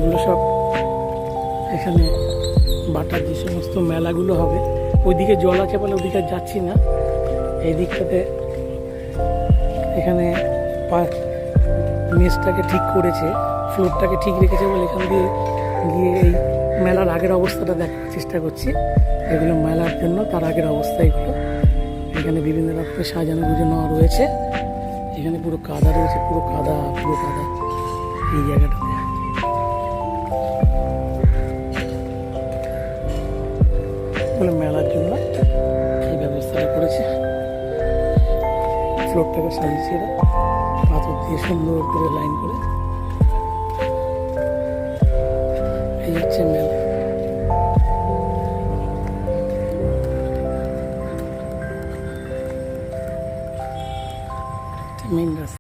এগুলো সব এখানে বাটার যে সমস্ত মেলাগুলো হবে, ওইদিকে জল আছে বলে ওদিকে যাচ্ছি না। এই দিকটাতে এখানে মেসটাকে ঠিক করেছে, ফ্লোরটাকে ঠিক রেখেছে বলে এখান দিয়ে গিয়ে এই মেলার আগের অবস্থাটা দেখার চেষ্টা করছি। এগুলো মেলার জন্য তার আগের অবস্থা এগুলো। এখানে বিভিন্ন রকমের সাজানো গুজানো রয়েছে। এখানে পুরো কাদা রয়েছে, পুরো কাদা এই জায়গাটাতে। বলে মেলার জন্য এই ব্যবস্থাটা করেছে। ফ্লোরটাকে সাজিয়েছে এরা পাথর দিয়ে সুন্দর করে লাইন করে। এই হচ্ছে মেলা। মেইন রাস্তা।